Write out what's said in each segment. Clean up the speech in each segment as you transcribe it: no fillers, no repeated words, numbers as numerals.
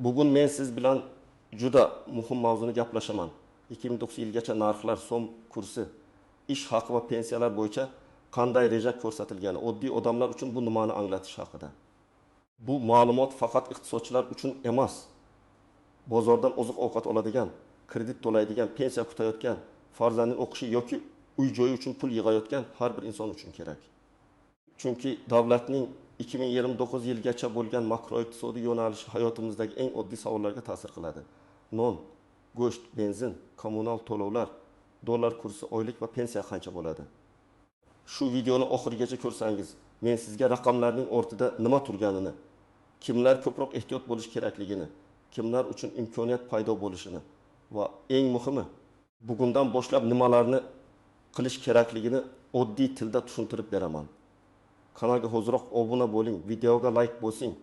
Bugun men siz bilan juda muhim mavzuni gaplashaman. 2009 yilgacha narxlar, so'm kursi, ish haqi va pensiyalar bo'yicha qanday reja ko'rsatilgani, oddiy odamlar uchun bu nimani anglatish haqida. Bu ma'lumot faqat iqtisodchilar uchun emas. Bozordan oziq-ovqat oladigan, kredit to'laydigan, pensiya kutayotgan, farzandining o'qishi yoki uy-joyi uchun pul yig'ayotgan har bir inson uchun kerak. Chunki davlatning 2029 yilgacha bo'lgan makroiqtisodiy yo'nalishi hayotimizdagi eng oddiy savollarga ta'sir qiladi. Non, go'sht, benzin, kommunal to'lovlar, dollar kursi, oylik va pensiya qancha bo'ladi? Shu videoni oxirigacha ko'rsangiz, men sizga raqamlarning ortida nima turganini, kimlar ko'proq ehtiyot bo'lish kerakligini, kimlar uchun imkoniyat paydo bo'lishini va eng muhimi, bugundan boshlab nimalarni qilish kerakligini oddiy tilda tushuntirib beraman. Kanalga hoziroq obuna bo'ling, videoga like bosing.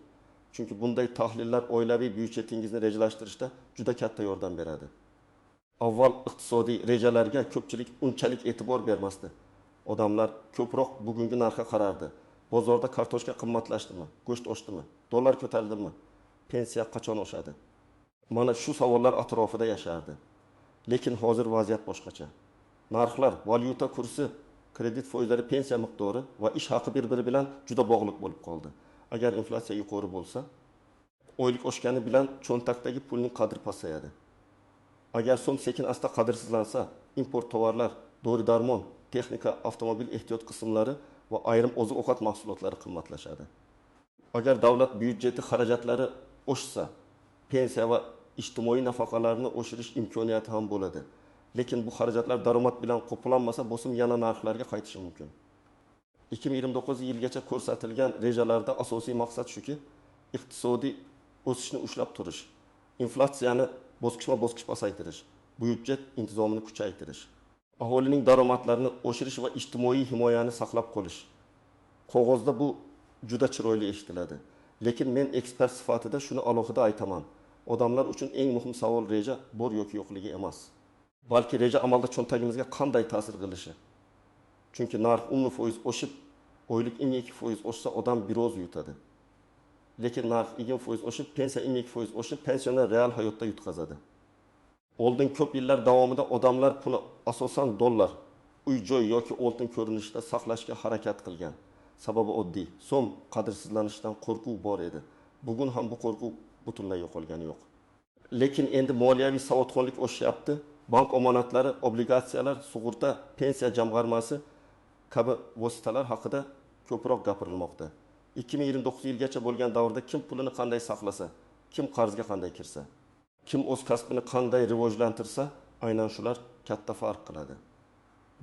Chunki bunday tahlillar oilaviy byudjetingizni rejalashtirishda juda katta yordam beradi. Avval iqtisodiy rejalarga ko'pchilik unchalik e'tibor bermasdi. Odamlar ko'proq bugungi narxga qarardi. Bozorda kartoshka qimmatlashdimi, go'sht oshdimi, dollar ko'tarildimi, pensiya qachon oshadi? Mana shu savollar atrofida yashardi. Lekin hozir vaziyat boshqacha. Narxlar, valyuta kursi, kredit foizlari, pensiya miqdori va ish haqi bir-biri bilan juda bog'liq bo'lib qoldi. Agar inflyatsiya yuqori bo'lsa, oylik oshgani bilan cho'ntakdagi pulning qadri pasayadi. Agar so'm sekin-asta qadrsizlansa, import tovarlar, dori-darmon, texnika, avtomobil ehtiyot qismlari va ayrim oziq-ovqat mahsulotlari qimmatlashadi. Agar davlat byudjeti xarajatlari oshsa, pensiya va ijtimoiy nafaqalarni oshirish imkoniyati ham bo'ladi. Lekin bu xarajatlar daromad bilan qoplanmasa, bosim yana narxlarga qaytishi mumkin. 2029 yilgacha ko'rsatilgan rejalarda asosiy maqsad shuki, iqtisodiy o'sishni ushlab turish, inflyatsiyani bosqichma-bosqich pasaytirish, byudjet intizomini kuchaytirish, aholining daromadlarini oshirish va ijtimoiy himoyani saqlab qolish. Qog'ozda bu juda chiroyli eshitiladi. Lekin men ekspert sifatida shuni alohida aytaman. Odamlar uchun eng muhim savol reja bor yoki yo'qligi emas. Balki reja amalda cho'ntagimizga qanday ta'sir qilishi. Chunki narx 10% oshib, oylik 22% oshsa odam biroz yutadi. Lekin narx 20% oshib, pensiya 22% oshib, pensioner real hayotda yutqazadi. Oldin ko'p yillar davomida odamlar puli asosan dollar, uy-joy yoki oltin ko'rinishida saqlashga harakat qilgan. Sababi oddiy, so'm qadrsizlanishidan qo'rquv bor edi. Bugun ham bu qo'rquv butunlay yo'qolgani yo'q. Lekin endi moliyaviy savodxonlik oshyapti. Bank omonatlari, obligatsiyalar, sug'urta, pensiya jamg'armasi kabi vositalar haqida ko'proq gapirilmoqda. 2029 yilgacha bo'lgan davrda kim pulini qanday saqlasa, kim qarzga qanday kirsa, kim o'z kasbini qanday rivojlantirsa, aynan shular katta farq qiladi.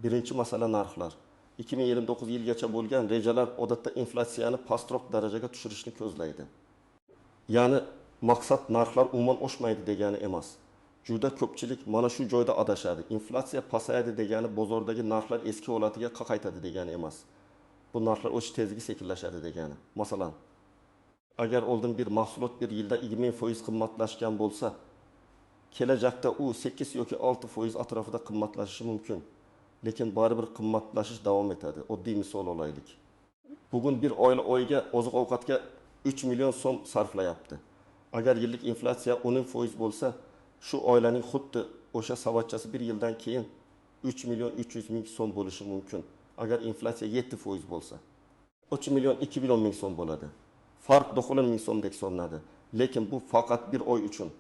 Birinchi masala narxlar. 2029 yilgacha bo'lgan rejalar odatda inflyatsiyani pastroq darajaga tushirishni ko'zlaydi. Ya'ni maqsad narxlar umuman oshmaydi degani emas. Juda ko'pchilik mana shu joyda adashadi. Inflyatsiya pasayadi degani bozordagi narxlar eski holatiga qaytadi degani emas. Bu narxlar o'sish tezligi sekinlashadi degani. Masalan, agar oldin bir mahsulot bir yilda 20% qimmatlashgan bo'lsa, kelajakda u 8 yoki 6% atrofida qimmatlashishi mumkin. Lekin baribir qimmatlashish davom etadi. Oddiy misol olaylik. Bugun bir oila oyiga oziq-ovqatga 3 million so'm sarflayapti. Agar yillik inflyatsiya 10% bo'lsa, shu oilaning xuddi o'sha savatchasi bir yildan keyin 3 million 300 ming so'm bo'lishi mumkin. Agar inflyatsiya 7% bo'lsa, 3 million 2 million ming so'm bo'ladi. Farq 9 ming so'mdek hisoblanadi. Lekin bu faqat bir oy uchun.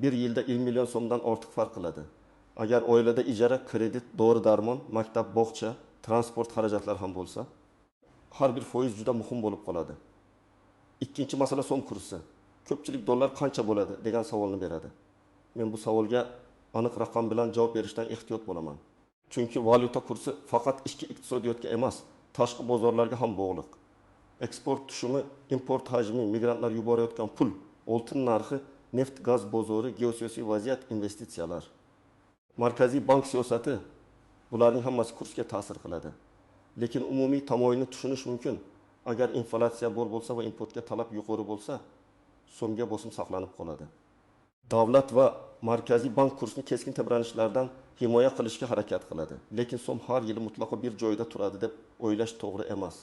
Bir yilda 20 million so'mdan ortiq farq qiladi. Agar oilada ijara, kredit, dori-darmon, maktab, bog'cha, transport xarajatlari ham bo'lsa, har bir foiz juda muhim bo'lib qoladi. Ikkinchi masala so'm kursi. Ko'pchilik dollar qancha bo'ladi degan savolni beradi. Men bu savolga aniq raqam bilan javob berishdan ehtiyot bo'laman. Chunki valyuta kursi faqat ichki iqtisodiyotga emas, tashqi bozorlarga ham bog'liq. Eksport tushumi, import hajmi, migrantlar yuborayotgan pul, oltin narxi, neft, gaz bozori, geosiyosiy vaziyat, investitsiyalar. Markaziy bank siyosati, bularning hammasi kursga ta'sir qiladi. Lekin umumiy tamoyilni tushunish mumkin. Agar inflyatsiya bor bo'lsa va importga talab yuqori bo'lsa, so'mga bosim saqlanib qoladi. Davlat va markaziy bank kursni keskin tebranishlardan himoya qilishga harakat qiladi. Lekin so'm har yili mutlaqo bir joyda turadi deb o'ylash to'g'ri emas.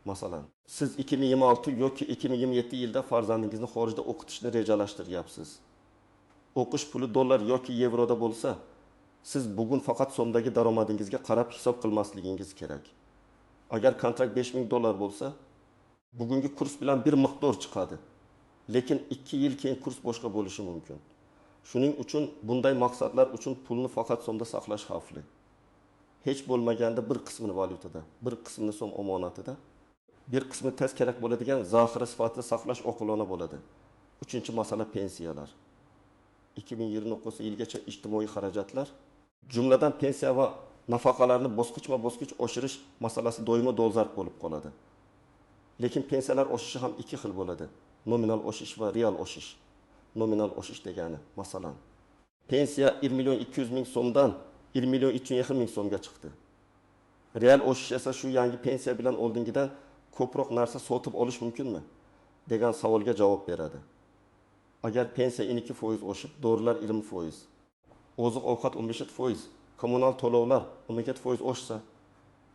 Masalan, siz 2026 yoki 2027 yilda farzandingizni xorijda o'qitishni rejalashtiryapsiz. O'qish puli dollar yoki yevroda bo'lsa, siz bugun faqat so'mdagi daromadingizga qarab hisob qilmasligingiz kerak. Agar kontrakt 5000 dollar bo'lsa, bugungi kurs bilan bir miqdor chiqadi. Lekin 2 yil keyin kurs boshqa bo'lishi mumkin. Shuning uchun bunday maqsadlar uchun pulni faqat so'mda saqlash xavfli. Hech bo'lmaganda bir qismini valyutada, bir qismini so'm omonatida, bir qismi tez kerak bo'ladigan zaxira sifatida saqlash oqilona bo'ladi. Uchinchi masala pensiyalar. 2029 yilgacha ijtimoiy xarajatlar, jumladan pensiya va nafaqalarni bosqichma-bosqich oshirish masalasi doimo dolzarb bo'lib qoladi. Lekin pensiyalar oshishi ham ikki xil bo'ladi. Nominal oshish va real oshish. Nominal oshish degani, masalan, pensiya 1.200.000 so'mdan 1.320.000 so'mga chiqdi. Real oshish esa shu yangi pensiya bilan oldingidan ko'proq narsa sotib olish mumkinmi degan savolga javob beradi. Agar pensiya 12% oshib, dorilar 20%, oziq-ovqat 15%, kommunal to'lovlar 12% oshsa,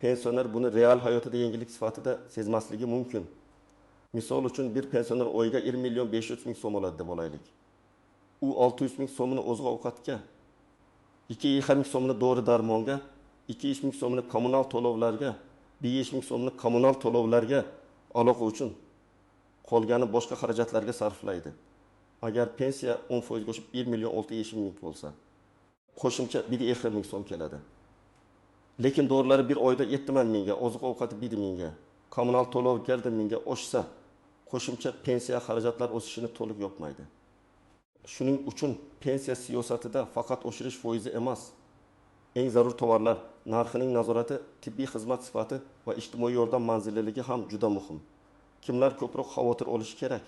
pensioner buni real hayotida yengillik sifatida sezmasligi mumkin. Misol uchun bir pensioner oyiga 1.500.000 so'm oladi deb olaylik. U 600.000 so'mini oziq-ovqatga, 2.5 so'mini dori-darmonga, 2.5 so'mini kommunal to'lovlarga, 5.000 so'mini kommunal to'lovlarga aloqa uchun, qolgani boshqa xarajatlarga sarflaydi. Agar pensiya 10% oshib 1.620.000 bo'lsa, qo'shimcha 1.2 so'm keladi. Lekin dorilar bir oyda 7.000 ga, oziq-ovqati 1.000 ga, kommunal to'lov 1.000 ga oshsa, qo'shimcha pensiya xarajatlar o'sishini to'liq yopmaydi. Shuning uchun pensiya siyosatida faqat oshirish foizi emas, eng zarur tovarlar narxining nazorati, tibbiy xizmat sifati va ijtimoiy yordam manzilliligi ham juda muhim. Kimlar ko'proq xavotir olishi kerak?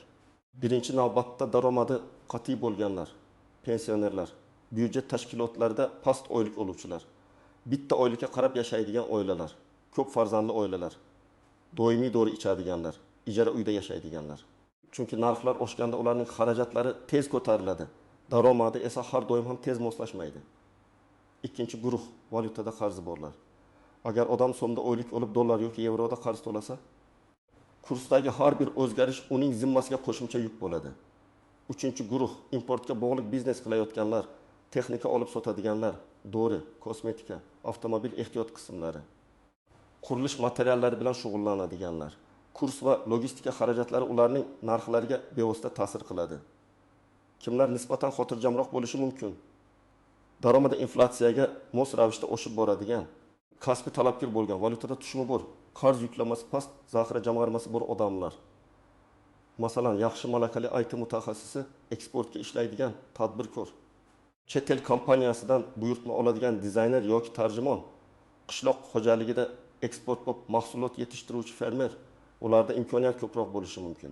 Birinchi navbatda daromadi qat'iy bo'lganlar, pensionerlar, byudjet tashkilotlarida past oylik oluvchilar, bitta oylikka qarab yashaydigan oilalar, ko'p farzandli oilalar, doimiy dori ichadiganlar, ijara uyda yashaydiganlar. Chunki narxlar oshganda ularning xarajatlari tez ko'tariladi, daromadi esa har doim ham tez moslashmaydi. Ikkinchi guruh valyutada qarzi borlar. Agar odam so'mda oylik olib dollar yoki yevroda qarz to'lasa, kursdagi har bir o'zgarish uning zimmasiga qo'shimcha yuk bo'ladi. Uchinchi guruh importga bog'liq biznes qilayotganlar, texnika olib sotadiganlar, dori, kosmetika, avtomobil ehtiyot qismlari, qurilish materiallari bilan shug'ullanadiganlar. Kurs va logistika xarajatlari ularning narxlariga bevosita ta'sir qiladi. Kimlar nisbatan xotirjamroq bo'lishi mumkin? Daromadi inflyatsiyaga mos ravishda oshib boradigan, kasbi talabgir bo'lgan, valyutada tushumi bor, qarz yuklamasi past, zaxira jamg'armasi bor odamlar. Masalan, yaxshi malakali IT mutaxassisi, eksportga ishlaydigan tadbirkor, chet el kompaniyasidan buyurtma oladigan dizayner yoki tarjimon, qishloq xo'jaligida eksportbop mahsulot yetishtiruvchi fermer, ularda imkoniyat ko'proq bo'lishi mumkin.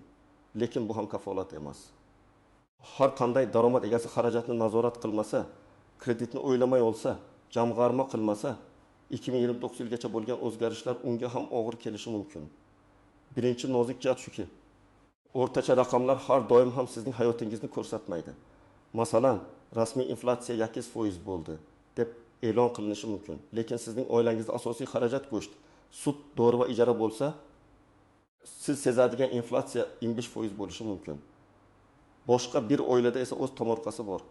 Lekin bu ham kafolat emas. Har qanday daromad egasi xarajatni nazorat qilmasa, kreditni o'ylamay olsa, jamg'arma qilmasa, 2029 yilgacha bo'lgan o'zgarishlar unga ham og'ir kelishi mumkin. Birinchi nozik jihat shuki, o'rtacha raqamlar har doim ham sizning hayotingizni ko'rsatmaydi. Masalan, rasmiy inflyatsiya 8% bo'ldi deb e'lon qilinishi mumkin. Lekin sizning oilangizda asosiy xarajat go'sht, sut, dori va ijara bo'lsa, siz sezadigan inflyatsiya 25% bo'lishi mumkin. Boshqa bir oilada esa o'z tomorqasi bor.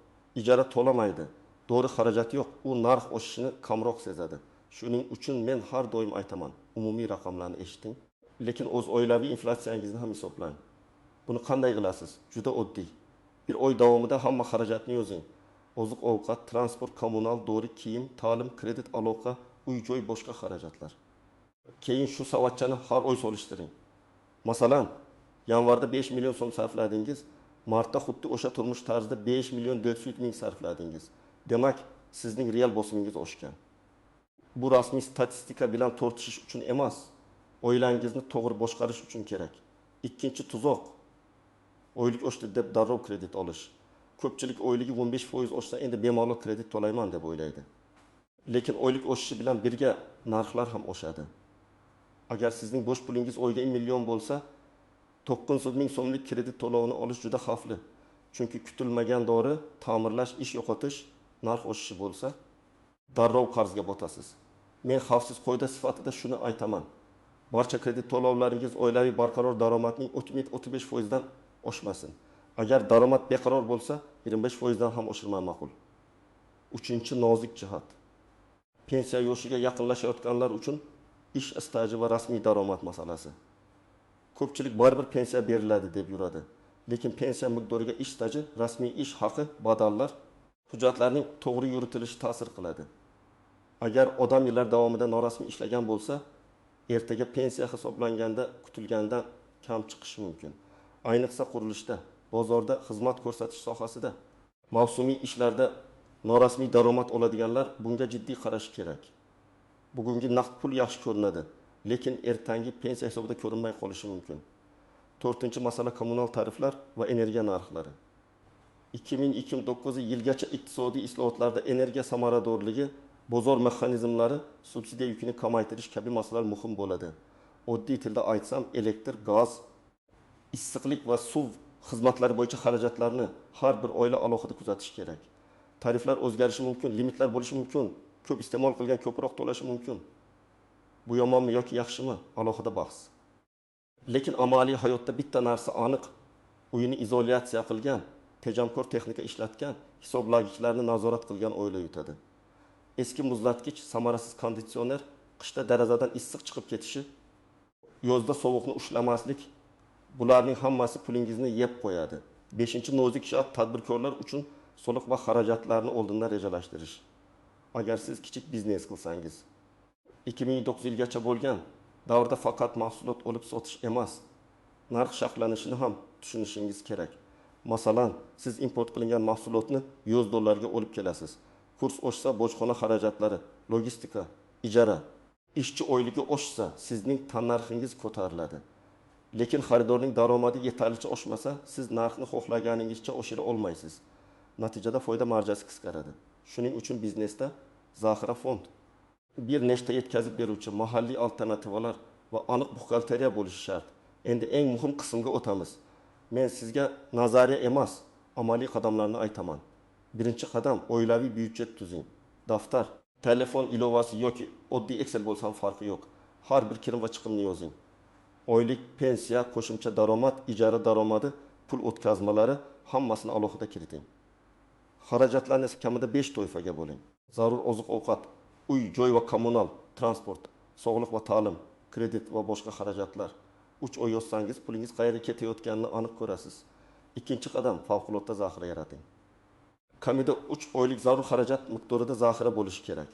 Ijara to'lamaydi, dori xarajati yo'q, u narx oshishini kamroq sezadi. Shuning uchun men har doim aytaman, umumiy raqamlarni eshiting, lekin o'z oilaviy inflyatsiyangizni ham hisoblang. Buni qanday qilasiz? Juda oddiy. Bir oy davomida hamma xarajatni yozing. Oziq-ovqat, transport, kommunal, dori, kiyim, ta'lim, kredit, aloqa, uy-joy, boshqa xarajatlar. Keyin shu savatchani har oy solishtiring. Masalan, yanvarda 5 million so'm sarfladingiz, martda xuddi o'sha turmush tarzida 5.400.000 sarfladingiz. Demak, sizning real bosimingiz oshgan. Bu rasmiy statistika bilan tortishish uchun emas, oilangizni to'g'ri boshqarish uchun kerak. Ikkinchi tuzoq, oylik oshdi deb darrov kredit olish. Ko'pchilik oyligi 15% oshsa endi bemalol kredit to'layman deb o'ylaydi. Lekin oylik oshishi bilan birga narxlar ham oshadi. Agar sizning bo'sh pulingiz oyiga 1 million bo'lsa, 900.000 so'mlik kredit to'lovini olish juda xavfli. Chunki kutilmagan dori, ta'mirlash, ish yo'qotish, narx oshishi bo'lsa, darrov qarzga botasiz. Men xavfsiz qoida sifatida shuni aytaman. Barcha kredit to'lovlaringiz oilaviy barqaror daromadning 30-35% dan oshmasin. Agar daromad beqaror bo'lsa, 25% dan ham oshirmay ma'qul. Uchinchi nozik jihat. Pensiya yoshiga yaqinlashayotganlar uchun ish staji va rasmiy daromad masalasi. Ko'pchilik baribir pensiya beriladi deb yuradi. Lekin pensiya miqdoriga ish staji, rasmiy ish haqi, badallar, hujjatlarning to'g'ri yuritilishi ta'sir qiladi. Agar odam yillar davomida norasmiy ishlagan bo'lsa, ertaga pensiya hisoblanganda kutilgandan kam chiqishi mumkin. Ayniqsa qurilishda, bozorda, xizmat ko'rsatish sohasida, mavsumiy ishlarda norasmiy daromad oladiganlar bunga jiddiy qarash kerak. Bugungi naqd pul yaxshi ko'rinadi, lekin ertangi pensiya hisobida ko'rinmay qolishi mumkin. 4-masala kommunal tariflar va energiya narxlari. 2029 yilgacha iqtisodiy islohotlarda energiya samaradorligi, bozor mexanizmlari, subsidiya yukini kamaytirish kabi masalalar muhim bo'ladi. Oddiy tilda aytsam, elektr, gaz, issiqlik va suv xizmatlari bo'yicha xarajatlarni har bir oila alohida kuzatish kerak. Tariflar o'zgarishi mumkin, limitlar bo'lishi mumkin, ko'p iste'mol qilgan ko'proq to'lashi mumkin. Bu yomonmi yoki yaxshimi? Alohida bahs. Lekin amaliy hayotda bitta narsa aniq. Uyini izolyatsiya qilgan, tejamkor texnika ishlatgan, hisoblagichlarni nazorat qilgan oila yutadi. Eski muzlatgich, samarasiz konditsioner, qishda derazadan issiq chiqib ketishi, yozda sovuqni ushlamaslik, bularning hammasi pulingizni yeb qo'yadi. 5-nozik shart tadbirkorlar uchun soliq va xarajatlarni oldindan rejalashtirish. Agar siz kichik biznes qilsangiz, 2009 yilgacha bo'lgan davrda faqat mahsulot olib sotish emas, narx sharhlanishini ham tushunishingiz kerak. Masalan, siz import qilingan mahsulotni $100 ga olib kelasiz. Kurs oshsa bojxona xarajatlari, logistika, ijara, ishchi oyligi oshsa sizning tannarxingiz ko'tariladi. Lekin xaridorning daromadi yetarlicha oshmasa, siz narxni xohlaganingizcha oshira olmaysiz. Natijada foyda marjasi qisqaradi. Shuning uchun biznesda zaxira fond, bir nechta yetkazib beruvchi mahalliy alternativalar va aniq buxgalteriya bo'lishi shart. Endi eng muhim qismga o'tamiz. Men sizga nazariya emas, amaliy qadamlarni aytaman. Birinchi qadam, oilaviy byudjet tuzing. Daftar, telefon ilovasi yoki oddiy Excel bo'lsa ham farqi yo'q. Har bir kirim va chiqimni yozing. Oylik pensiya, qo'shimcha daromad, ijara daromadi, pul o'tkazmalari hammasini alohida kiriting. Xarajatlarni esa kamida 5 toifaga bo'ling. Zarur oziq-ovqat, uy, joy va kommunal, transport, sog'liq va ta'lim, kredit va boshqa xarajatlar. 3 oy yozsangiz pulingiz qayerga ketayotganini aniq ko'rasiz. Ikkinchi qadam, favqulodda zaxira yarating. Kamida 3 oylik zarur xarajat miqdorida zaxira bo'lishi kerak.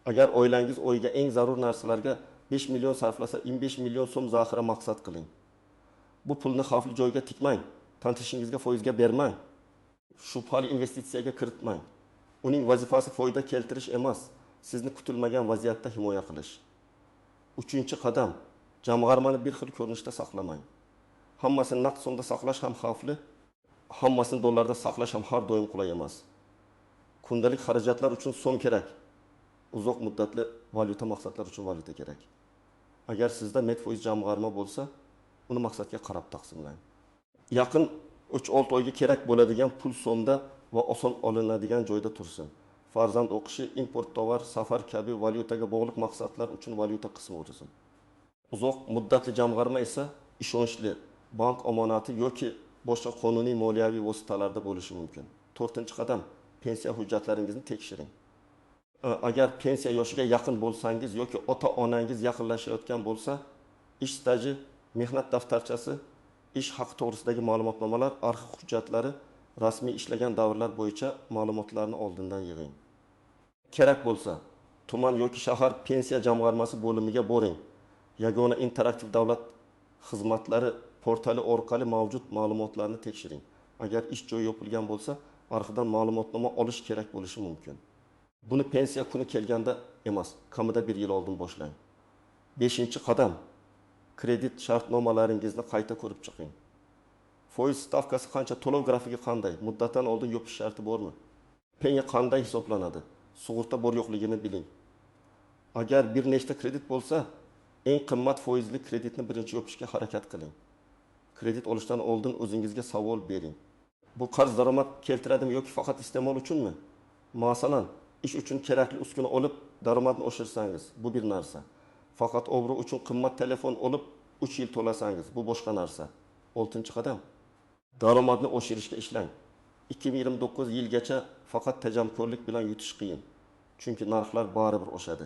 Agar oilangiz oyiga eng zarur narsalarga 5 million sarflasa, 25 million so'm zaxira maqsad qiling. Bu pulni xavfli joyga tikmang, tanishingizga foizga bermang. Shubhali investitsiyaga kiritmang. Uning vazifasi foyda keltirish emas, sizni kutilmagan vaziyatda himoya qilish. Uchinchi qadam, jamg'armani bir xil ko'rinishda saqlamang. Hammasini naqd so'mda saqlash ham xavfli, hammasini dollarda saqlash ham har doim qulay emas. Kundalik xarajatlar uchun so'm kerak. Uzoq muddatli valyuta maqsadlar uchun valyuta kerak. Agar sizda net foiz jamg'arma bo'lsa, uni maqsadga qarab taqsimlang. Yaqin 3-6 oyga kerak bo'ladigan pul so'mda va oson olinadigan joyda tursin. Farzand o'qishi, import tovar, safar kabi valyutaga bog'liq maqsadlar uchun valyuta qismi o'tsin. Uzoq muddatli jamg'arma esa ishonchli bank omonati yoki boshqa qonuniy moliyaviy vositalarda bo'lishi mumkin. 4-qadam, pensiya hujjatlaringizni tekshiring. Agar pensiya yoshiga yaqin bo'lsangiz yoki ota-onangiz yaqinlashayotgan bo'lsa, ish staji, mehnat daftarchasi, ish haqi to'g'risidagi ma'lumotnomalar, arxiv hujjatlari, rasmiy ishlagan davrlar bo'yicha ma'lumotlarni oldindan yig'ing. Kerak bo'lsa, tuman yoki shahar pensiya jamg'armasi bo'limiga boring. Yagona interaktiv davlat xizmatlari portali orqali mavjud ma'lumotlarni tekshiring. Agar ish joyi yopilgan bo'lsa, arxivdan ma'lumotnoma olish kerak bo'lishi mumkin. Buni pensiya kuni kelganda emas, kamida 1 yil oldin boshlang. 5-qadam, kredit shartnomalaringizni qayta ko'rib chiqing. Foiz stavkasi qancha, to'lov grafiki qanday, muddatdan oldin yopish sharti bormi? Pensiya qanday hisoblanadi? Sug'urta bor yo'qligini biling. Agar bir nechta kredit bo'lsa, eng qimmat foizli kreditni birinchi yopishga harakat qiling. Kredit olishdan oldin o'zingizga savol bering. Bu qarz daromad keltiradimi yoki faqat iste'mol uchunmi? Masalan, ish uchun kerakli uskuna olib daromadni oshirsangiz, bu bir narsa. Faqat obro' uchun qimmat telefon olib 3 yil to'lasangiz, bu boshqa narsa. 6-qadam. Daromadni oshirishga ishlang. 2029 yilgacha faqat tejamkorlik bilan yutish qiyin. Chunki narxlar baribir oshadi.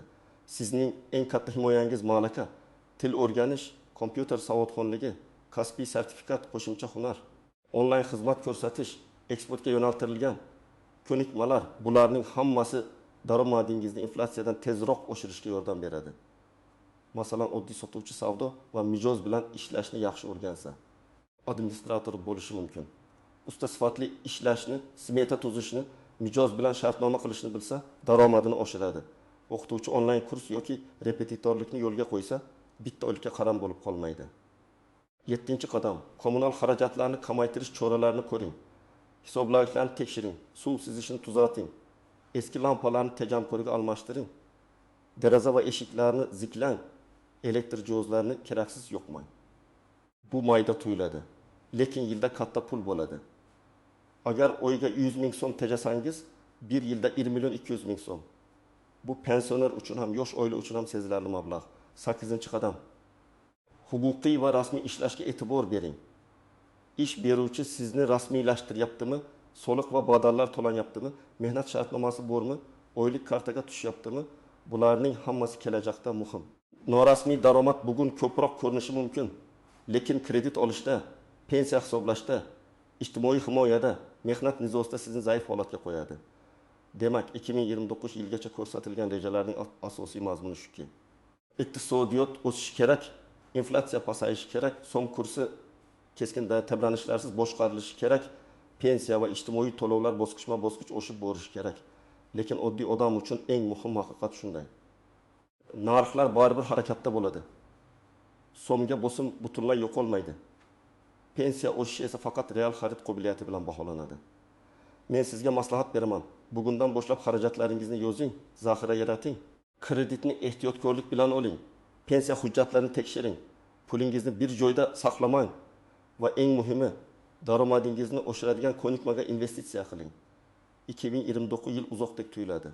Sizning eng katta himoyangiz malaka, til o'rganish, kompyuter savodxonligi, kasbiy sertifikat, qo'shimcha hunar, onlayn xizmat ko'rsatish, eksportga yo'naltirilgan ko'nikmalar, bularning hammasi daromadingizni inflyatsiyadan tezroq oshirishga yordam beradi. Masalan, oddiy sotuvchi savdo va mijoz bilan ishlashni yaxshi o'rgansa, administrator bo'lishi mumkin. Usta sifatli ishlashni, smeta tuzishni, mijoz bilan shartnoma qilishni bilsa, daromadini oshiradi. O'qituvchi onlayn kurs yoki repetitorlikni yo'lga qo'ysa, bitta o'lka qaram bo'lib qolmaydi. 7-qadam. Kommunal xarajatlarni kamaytirish choralarini ko'ring. Hisoblagichlarni tekshiring, suv sizishini tuzating, eski lampalarni tejamkorga almashtiring, deraza va eshiklarni ziklang, elektr jihozlarini keraksiz yo'qmang. Bu mayda tuyuladi, lekin yilda katta pul bo'ladi. Agar oyga 100 ming so'm tejasangiz, bir yilda 20 million 200 ming so'm. Bu pensioner uchun ham, yosh oila uchun ham sezilarli mablag'. 8-qadam. Huquqiy va rasmiy ishlashga e'tibor bering. Ish beruvchi sizni rasmiylashtiryaptimi? Soliq va badallar to'lanyaptimi? Mehnat shartnomasi bormi? Oylik kartaga tushyaptimi? Bularning hammasi kelajakda muhim. Norasmiy daromad bugun ko'proq ko'rinishi mumkin, lekin kredit olishda, pensiya hisoblashda, ijtimoiy himoyada, mehnat nizosida sizni zaif holatga qo'yadi. Demak, 2029 yilgacha ko'rsatilgan rejalarning asosiy mazmuni shuki: iqtisodiyot o'sishi kerak, inflyatsiya pasayishi kerak, so'm kursi keskin tebranishlarsiz boshqarilishi kerak, pensiya va ijtimoiy to'lovlar bosqichma-bosqich oshib borishi kerak. Lekin oddiy odam uchun eng muhim haqiqat shunday: narxlar baribir harakatda bo'ladi. So'mga bosim butunlay yo'qolmaydi. Pensiya o'sishi esa faqat real xarid qobiliyati bilan baholanadi. Men sizga maslahat beraman. Bugundan boshlab xarajatlaringizni yozing, zaxira yarating. Kreditni ehtiyotkorlik bilan oling. Pensiya hujjatlarini tekshiring. Pulingizni bir joyda saqlamang va eng muhimi, daromadingizni oshiradigan ko'nikmaga investitsiya qiling. 2029 yil uzoqdek tuyuladi.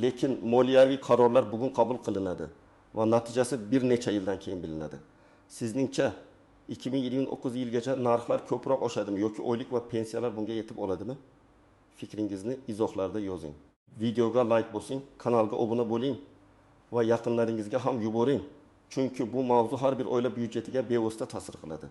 Lekin moliyaviy qarorlar bugun qabul qilinadi va natijasi bir necha yildan keyin bilinadi. Sizningcha 2029 yilgacha narxlar ko'proq oshadimi yoki oylik va pensiyalar bunga yetib oladimi? Fikringizni izohlarda yozing. Videoga like bosing, kanalga obuna bo'ling va yaqinlaringizga ham yuboring. Chunki bu mavzu har bir oila byudjetiga bevosita ta'sir qiladi.